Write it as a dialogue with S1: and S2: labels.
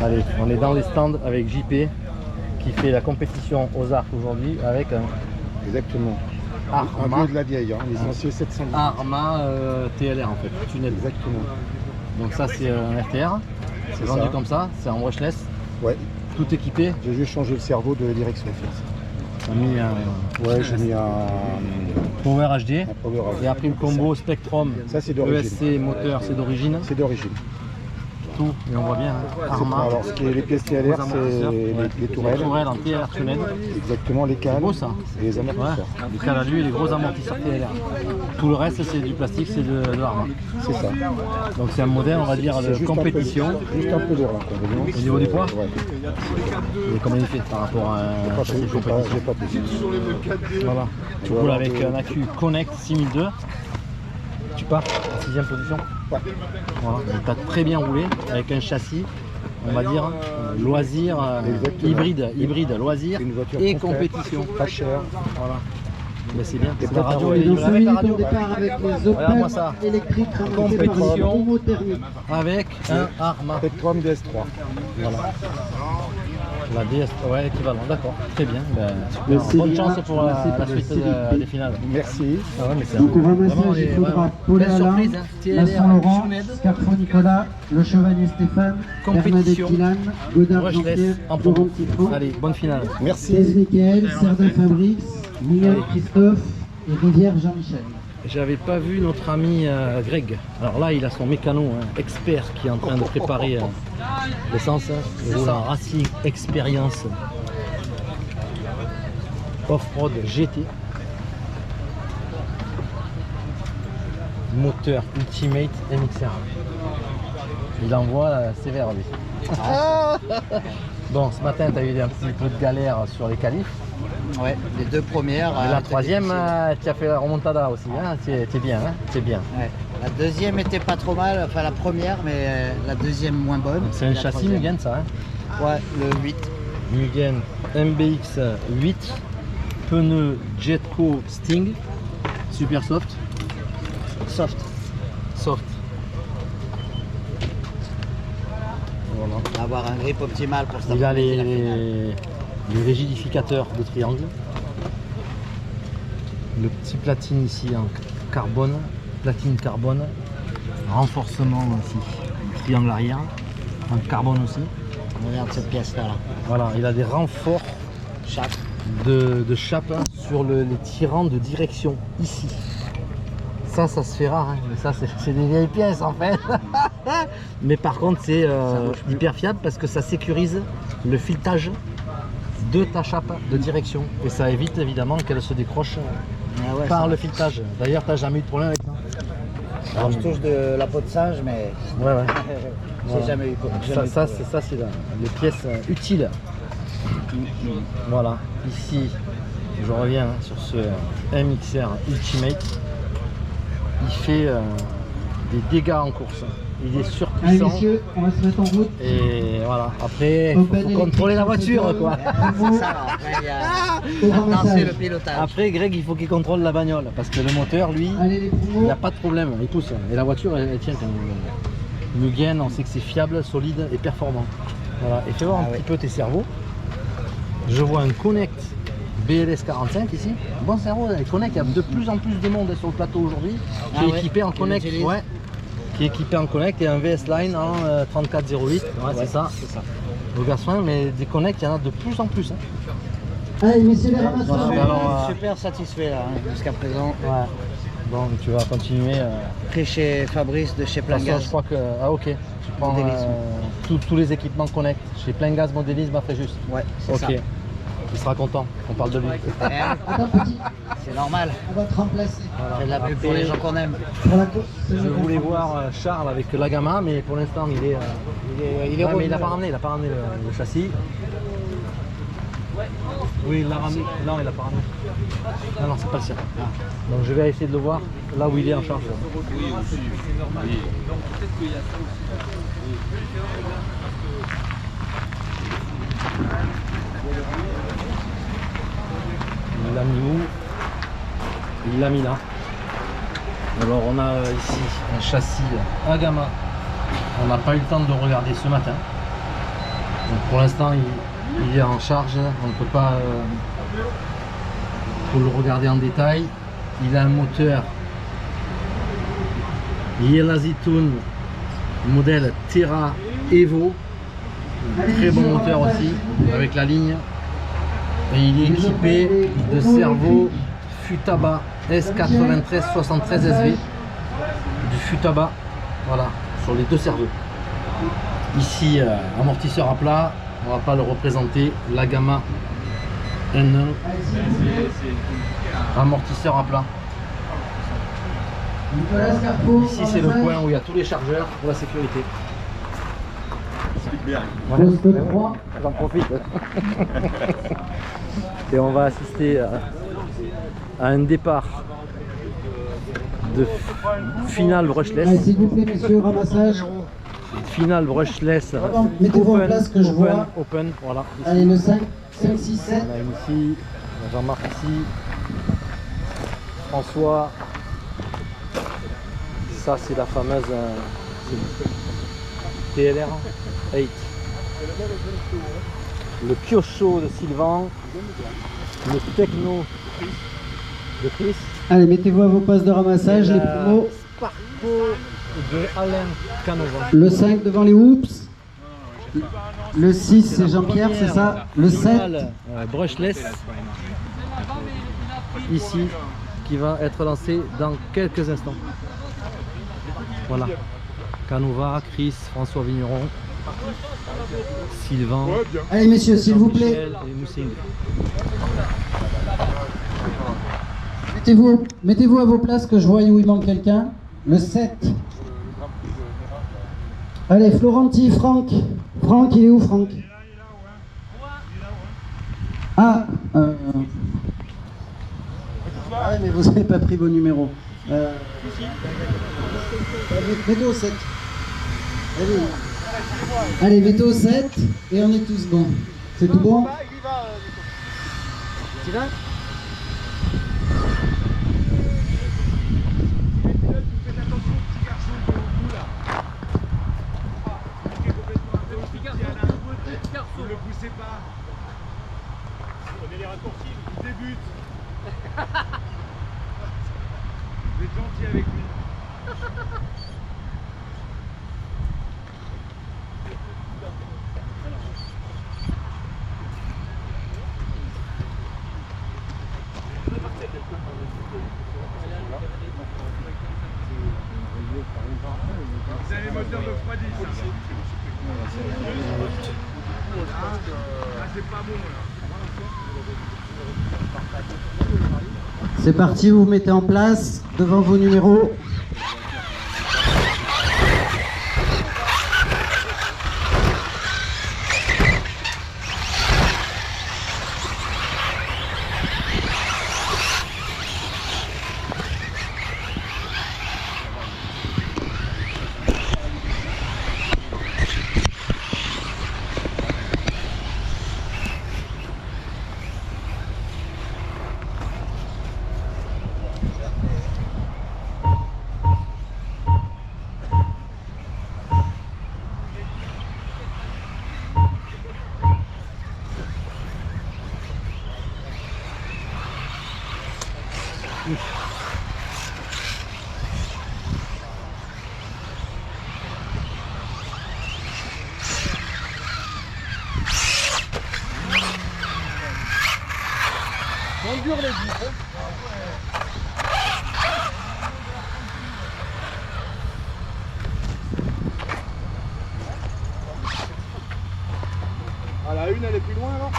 S1: Allez, on est dans les stands avec JP qui fait la compétition aux arcs aujourd'hui avec un
S2: Exactement.
S1: Arma.
S2: Un vieux de la vieille, hein, licencié 710.
S1: Arma TLR en fait, tunnel.
S2: Exactement.
S1: Donc ça c'est un RTR, c'est vendu
S2: ça.
S1: comme ça, c'est en brushless,
S2: Ouais.
S1: tout équipé.
S2: J'ai juste changé le cerveau de direction.
S1: On a mis un
S2: Ouais, j'ai mis un
S1: Power HD
S2: Power HD.
S1: et après le combo Spectrum
S2: Ça, c'est d'origine.
S1: ESC moteur, c'est d'origine.
S2: C'est d'origine.
S1: Tout, et on voit bien hein, Arma.
S2: Alors, ce qui est les pièces TLR,
S1: Gros
S2: c'est
S1: amortisseurs.
S2: les tourelles.
S1: Les tourelles en TLR tunnel.
S2: Exactement, les cales.
S1: C'est beau ça.
S2: Et les amortisseurs.
S1: Ouais, les cales à lui et les gros amortisseurs TLR. Tout le reste c'est du plastique, c'est de Arma.
S2: C'est ça.
S1: Donc c'est un modèle on va dire
S2: C'est
S1: de
S2: juste
S1: compétition.
S2: Juste un peu lourd l'inconvénient.
S1: Au niveau du poids
S2: Ouais.
S1: Et comment il fait par rapport à un châssis de compétition.
S2: J'ai pas pesé.
S1: Voilà. Tu roules avec un accu Connect 6002. Tu pars en 6ème position.
S2: Ouais.
S1: Voilà. Tu as très bien roulé avec un châssis, on va dire, loisir,
S2: Exactement.
S1: hybride, loisir
S2: Une voiture
S1: et
S2: complète,
S1: compétition.
S2: pas chère.
S1: Voilà. Mais c'est bien.
S2: Et
S1: La radio,
S2: préparé.
S1: elle est
S3: Dans 5
S1: avec la
S3: minutes,
S1: radio.
S3: on départ avec les
S1: Regarde-moi
S3: Opel
S1: ça.
S3: électriques ramassés par
S1: Compétition.
S3: les promos thermiques.
S1: Avec un Arma.
S2: Spectrum DS3.
S1: Voilà. La DS, ouais, équivalent, d'accord. Très bien. Ben, super.
S3: Le
S1: Bonne
S3: CDA,
S1: chance pour la
S3: c'est
S1: suite
S3: CDP.
S1: des finales.
S2: Merci.
S1: Ah ouais, mais c'est
S3: Donc au
S1: vraiment
S3: ramassage,
S1: les-
S3: il faudra
S1: vraiment,
S3: Paul
S1: belle
S3: Alain,
S1: surprise, hein.
S3: la
S1: TLR,
S3: Saint-Laurent,
S1: Chounet.
S3: Scarfo Nicolas, le Chevalier Stéphane,
S1: Compétition.
S3: Bernadette Dylan, Godard
S1: Moi je
S3: Jean-Pierre,
S1: laisse en
S3: Laurent
S1: promo.
S3: Petitfranc,
S1: Allez, bonne finale.
S2: Merci.
S3: Thèse Michael, Serdin Fabrice, Miguel Christophe et Rivière Jean-Michel.
S1: J'avais pas vu notre ami Greg. Alors là, il a son mécano expert qui est en train de préparer l'essence. C'est sa Racing Experience Off-Road GT. Moteur Ultimate MXR. Il envoie sévère lui. Bon, ce matin, tu as eu un petit peu de galère sur les qualifs.
S4: Ouais, les deux premières.
S1: Et la
S4: étaient
S1: troisième,
S4: difficiles.
S1: tu as fait la remontada aussi. Hein. T'es bien, hein. C'est bien.
S4: Ouais. La deuxième était pas trop mal, enfin la première, mais la deuxième moins bonne.
S1: C'est un
S4: La
S1: châssis
S4: troisième-
S1: Mugen ça. Hein.
S4: Ouais, le 8.
S1: Mugen MBX 8, pneu Jetco Sting, super soft.
S4: Soft.
S1: Soft. Voilà.
S4: On va avoir un grip optimal pour cet
S1: Il a
S4: après-midi, la finale.
S1: les rigidificateurs de triangle. Le petit platine ici en carbone, platine carbone, renforcement ici, triangle arrière, en carbone aussi.
S4: Regarde cette pièce-là. Là.
S1: Voilà, il a des renforts
S4: Chaque.
S1: de chape hein, sur les tirants de direction ici. Ça se fait rare, hein, mais ça c'est des vieilles pièces en fait. Mais par contre c'est hyper fiable parce que ça sécurise le filetage de ta chape de direction et ça évite évidemment qu'elle se décroche
S4: Ah ouais,
S1: par
S4: ça-
S1: le filetage. D'ailleurs t'as jamais eu de problème avec ça?
S4: Alors, je touche de la peau de singe, mais
S1: Ouais ouais.
S4: j'ai
S1: Voilà.
S4: jamais eu
S1: Ça c'est les pièces utiles. Voilà, ici je reviens hein, sur ce MXR Ultimate. Il fait des dégâts en course. Il est
S3: Allez
S1: surpuissant.
S3: messieurs, on va se mettre en route.
S1: Et voilà, après il
S3: Open
S1: faut
S3: électrique,
S1: contrôler la voiture quoi.
S4: C'est ça, après il y a
S3: Au
S4: à danser
S3: ramassage.
S4: le pilotage.
S1: Après Greg il faut qu'il contrôle la bagnole parce que le moteur lui,
S3: Allez les
S1: il
S3: promos.
S1: n'y a pas de problème, il pousse. Et la voiture elle tient quand même. Mugen, on sait que c'est fiable, solide et performant. Voilà, et fais voir un
S4: Ah
S1: petit
S4: oui.
S1: peu tes cerveaux. Je vois un Connect BLS 45 ici. Bon cerveau, il Connect, il y a de plus en plus de monde sur le plateau aujourd'hui qui
S4: Ah
S1: est
S4: ouais,
S1: équipé en
S4: qui
S1: Connect.
S4: l'utilise.
S1: Ouais, qui est équipé en Connect et un VS Line en 3408. Ouais, c'est ça. Au Gassoin, mais des Connect, il y en a de plus en plus. Hein.
S3: Allez messieurs les
S4: Je
S3: ramasseurs.
S4: suis
S1: Alors,
S4: super satisfait là, hein, jusqu'à présent.
S1: Ouais. Bon, tu vas continuer.
S4: Pris chez Fabrice de chez
S1: De toute façon,
S4: Plangaz.
S1: je crois que. Ah, ok. Tu prends
S4: Modélisme.
S1: tous les équipements Connect. Chez Plein Gaz Modélisme à Fréjus.
S4: Ouais, c'est
S1: Ok.
S4: ça.
S1: Il sera content qu'on parle de lui.
S3: Attends petit,
S4: C'est normal.
S3: on va te remplacer.
S4: C'est de la pub pour les gens qu'on aime.
S3: Pour la course, c'est
S1: Je
S3: le
S1: voulais
S3: contrôle.
S1: voir Charles avec la Gamma, mais pour l'instant il est. Ouais, mais il n'a pas ramené, le châssis. Oui, il l'a ramené. Non, il l'a pas ramené. Non, c'est pas le sien. Donc je vais essayer de le voir là où il est en charge. Il l'a mis où? Il l'a mis là. Alors on a ici un châssis Agama. On n'a pas eu le temps de regarder ce matin. Donc pour l'instant il est en charge, on ne peut pas trop le regarder en détail. Il a un moteur Yelazitoon modèle Terra Evo, très bon moteur aussi avec la ligne, et il est équipé de servo Futaba S9373 SV, du Futaba, voilà, sur les deux servos. Ici amortisseur à plat, on va pas le représenter, la Gamma N1, amortisseur à plat. Ici c'est le point où il y a tous les chargeurs pour la sécurité. Voilà. J'en profite. Et on va assister à un départ de finale brushless.
S3: Allez, s'il vous plaît, messieurs, ramassage.
S1: Finale brushless.
S3: Mettez-vous en place que je vois.
S1: Open, voilà. Ici.
S3: Allez, le 5, 5, 6, 7.
S1: On a ici, on a Jean-Marc ici, François. Ça c'est la fameuse TLR 8. Le Piocho de Sylvain, le Techno de Chris.
S3: Allez, mettez-vous à vos postes de ramassage, les promos.
S1: Sparco de Alain Canova.
S3: Le 5 devant les Whoops. Le 6 c'est Jean-Pierre, c'est ça. Le 7.
S1: Brushless ici qui va être lancé dans quelques instants. Voilà, Canova, Chris, François Vigneron, Sylvain,
S3: Allez messieurs, s'il vous plaît,
S1: Michel et Moussing.
S3: mettez-vous à vos places que je vois où il manque quelqu'un. Le 7. Allez, Florenti, Franck. Franck, il est où Franck? Ah, ah ouais, mais vous n'avez pas pris vos numéros. Mettez au 7. Allez, mettez au 7 et on est tous bons. C'est tout bon? Tu vas?
S5: Ne le poussez pas. Prenez les raccourcis, il débute. Vous êtes gentil avec lui. Vous avez les moteurs de refroidissement. C'est pas bon là.
S3: C'est parti, vous vous mettez en place devant vos numéros.
S5: On dure les vitres. Ah, la une elle est plus loin là.